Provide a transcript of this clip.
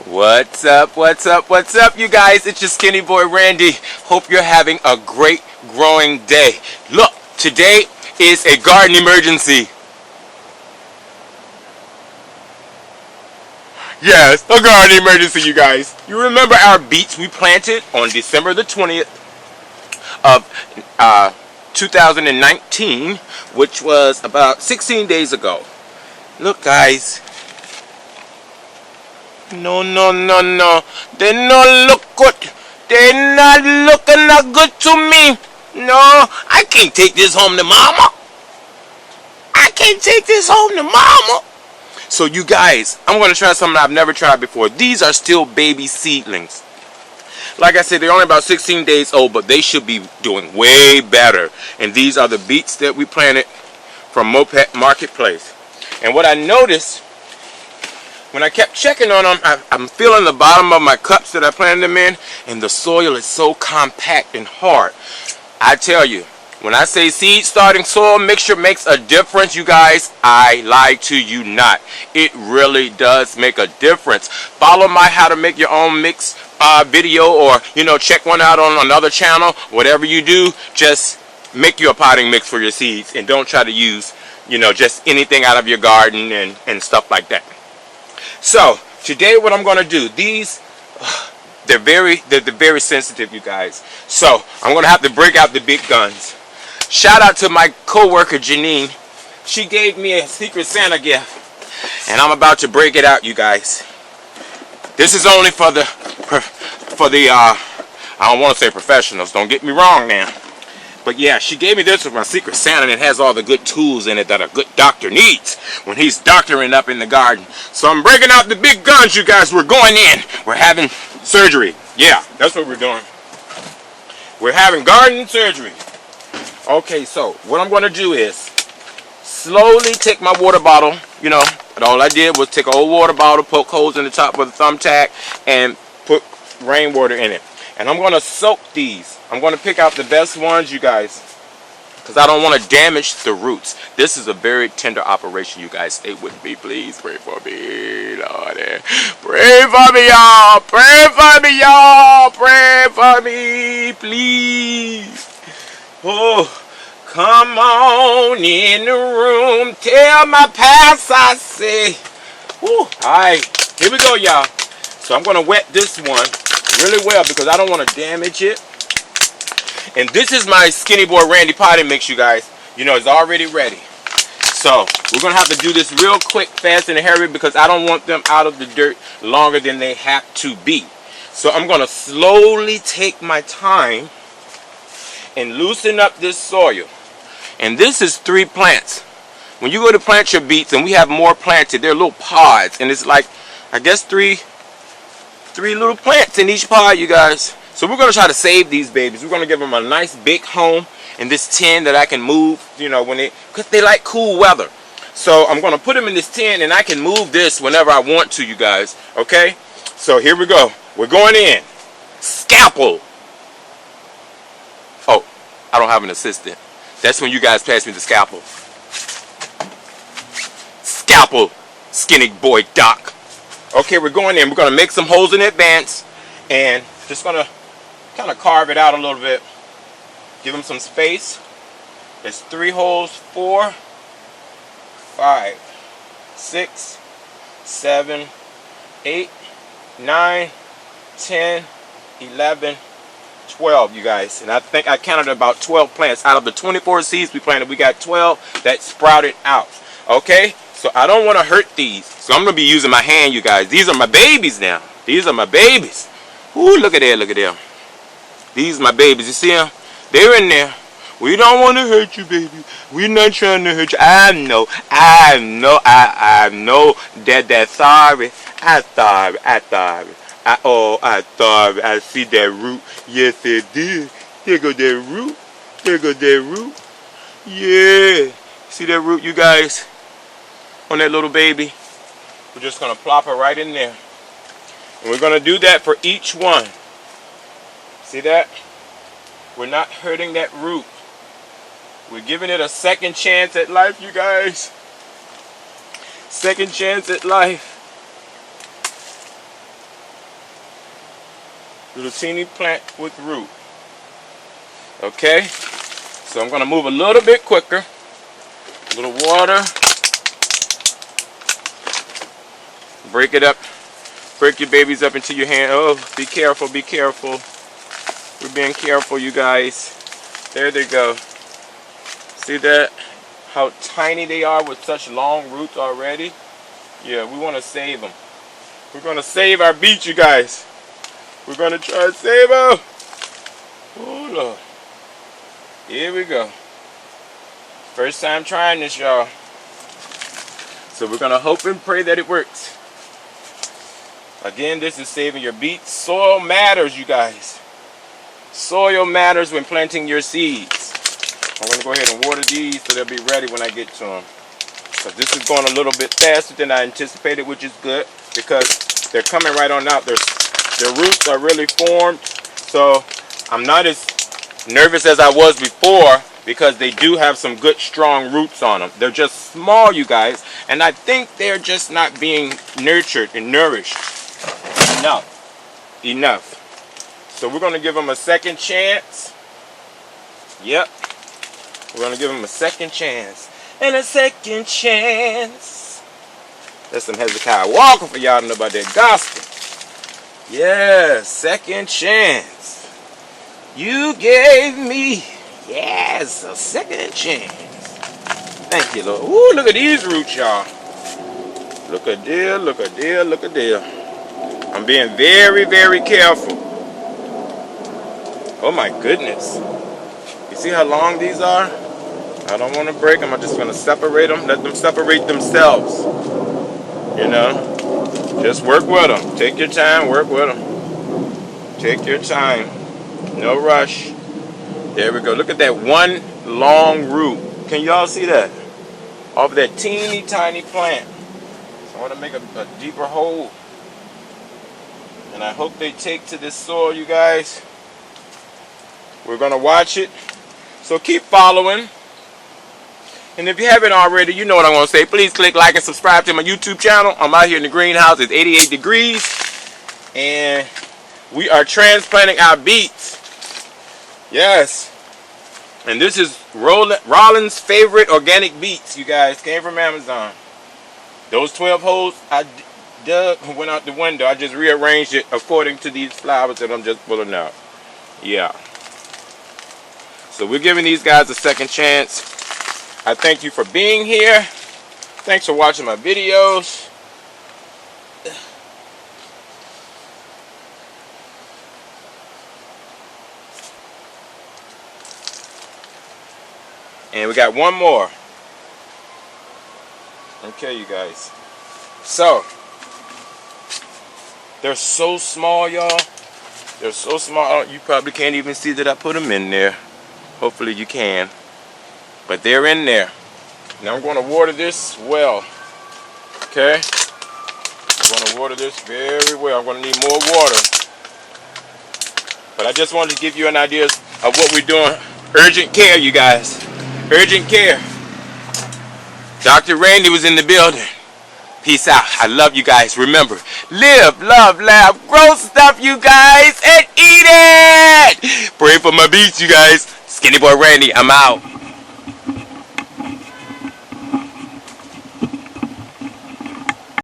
What's up, you guys? It's your Skinny Boy Randy. Hope you're having a great growing day. Look, today is a garden emergency. Yes, a garden emergency, you guys. You remember our beets we planted on December the 20th of 2019, which was about 16 days ago. Look, guys. No. They not look good. They not looking good to me. No, I can't take this home to mama. I can't take this home to mama. So you guys, I'm going to try something I've never tried before. These are still baby seedlings. Like I said, they're only about 16 days old, but they should be doing way better. And these are the beets that we planted from Moped Marketplace. And what I noticed, when I kept checking on them, I'm feeling the bottom of my cups that I planted them in, and the soil is so compact and hard. I tell you, when I say seed starting soil mixture makes a difference, you guys, I lie to you not. It really does make a difference. Follow my how to make your own mix video, or check one out on another channel. Whatever you do, just make you a potting mix for your seeds, and don't try to use just anything out of your garden and stuff like that. So today what I'm going to do, these they're very sensitive, you guys. So I'm going to have to break out the big guns. Shout out to my co-worker Janine. She gave me a Secret Santa gift, and I'm about to break it out, you guys. This is only for the I don't want to say professionals, don't get me wrong now. But yeah, she gave me this with my Secret Santa, and it has all the good tools in it that a good doctor needs when he's doctoring up in the garden. So I'm breaking out the big guns, you guys. We're going in. We're having surgery. Yeah, that's what we're doing. We're having garden surgery. Okay, so what I'm going to do is slowly take my water bottle, and all I did was take an old water bottle, poke holes in the top with a thumbtack, and put rainwater in it. And I'm going to soak these. I'm going to pick out the best ones, you guys, because I don't want to damage the roots. This is a very tender operation, you guys. Stay with me, please. Pray for me, Lord. Pray for me, y'all. Pray for me, y'all. Pray for me, please. Oh, come on in the room. Tell my past I say. All right, here we go, y'all. So I'm going to wet this one really well because I don't want to damage it. And this is my Skinny Boy Randy potting mix, you guys. It's already ready. So we're going to have to do this real quick, fast, and hurry because I don't want them out of the dirt longer than they have to be. So I'm going to slowly take my time and loosen up this soil. And this is 3 plants. When you go to plant your beets, and we have more planted, they're little pods. And it's like, I guess, three little plants in each pod, you guys. So we're going to try to save these babies. We're going to give them a nice big home in this tin that I can move, because they like cool weather. So I'm going to put them in this tin, and I can move this whenever I want to, you guys. Okay? So here we go. We're going in. Scalpel. Oh, I don't have an assistant. That's when you guys pass me the scalpel. Scalpel, Skinny Boy Doc. Okay, we're going in. We're going to make some holes in advance, and just going to kind of carve it out a little bit. Give them some space. There's 3 holes, 4, 5, 6, 7, 8, 9, 10, 11, 12, you guys. And I think I counted about 12 plants. Out of the 24 seeds we planted, we got 12 that sprouted out. Okay? So I don't want to hurt these. So I'm going to be using my hand, you guys. These are my babies now. These are my babies. Ooh, look at there, look at them. These are my babies. You see them? They're in there. We don't want to hurt you, baby. We're not trying to hurt you. I know that that's sorry. I'm sorry. I see that root. Yes, it did. There go that root. There go that root. Yeah. See that root, you guys? On that little baby. We're just going to plop her right in there. And we're going to do that for each one. See that? We're not hurting that root. We're giving it a second chance at life, you guys. Second chance at life. Little teeny plant with root. Okay? So I'm going to move a little bit quicker. A little water. Break it up. Break your babies up into your hand. Oh, be careful, be careful. We're being careful, you guys. There they go. See that? How tiny they are with such long roots already. Yeah, we want to save them. We're going to save our beets, you guys. We're going to try to save them. Oh, Lord. Here we go. First time trying this, y'all. So we're going to hope and pray that it works. Again, this is saving your beets. Soil matters, you guys. Soil matters when planting your seeds. I'm going to go ahead and water these so they'll be ready when I get to them. So this is going a little bit faster than I anticipated, which is good because they're coming right on out. Their roots are really formed. So I'm not as nervous as I was before because they do have some good strong roots on them. They're just small, you guys, and I think they're just not being nurtured and nourished enough. So we're going to give them a second chance. Yep. We're going to give them a second chance. And a second chance. That's some Hezekiah Walker for y'all to know about that gospel. Yes, second chance. You gave me, yes, a second chance. Thank you, Lord. Ooh, look at these roots, y'all. Look at there, look at there, look at there. I'm being very, very careful. Oh my goodness. You see how long these are? I don't want to break them. I'm just going to separate them. Let them separate themselves. You know? Just work with them. Take your time. Work with them. Take your time. No rush. There we go. Look at that one long root. Can y'all see that? Off that teeny tiny plant. So I want to make a deeper hole. And I hope they take to this soil, you guys. We're going to watch it. So keep following. And if you haven't already, you know what I'm going to say. Please click like and subscribe to my YouTube channel. I'm out here in the greenhouse. It's 88 degrees. And we are transplanting our beets. Yes. And this is Rollin's favorite organic beets, you guys. Came from Amazon. Those 12 holes I dug went out the window. I just rearranged it according to these flowers that I'm just pulling out. Yeah. So we're giving these guys a second chance. I thank you for being here. Thanks for watching my videos. And we got one more. Okay, you guys. So, they're so small, y'all. They're so small. You probably can't even see that I put them in there. Hopefully you can. But they're in there. Now I'm going to water this well. Okay? I'm going to water this very well. I'm going to need more water. But I just wanted to give you an idea of what we're doing. Urgent care, you guys. Urgent care. Dr. Randy was in the building. Peace out. I love you guys. Remember, live, love, laugh, grow stuff, you guys, and eat it. Pray for my beets, you guys. SkinnyBoyRandy, I'm out.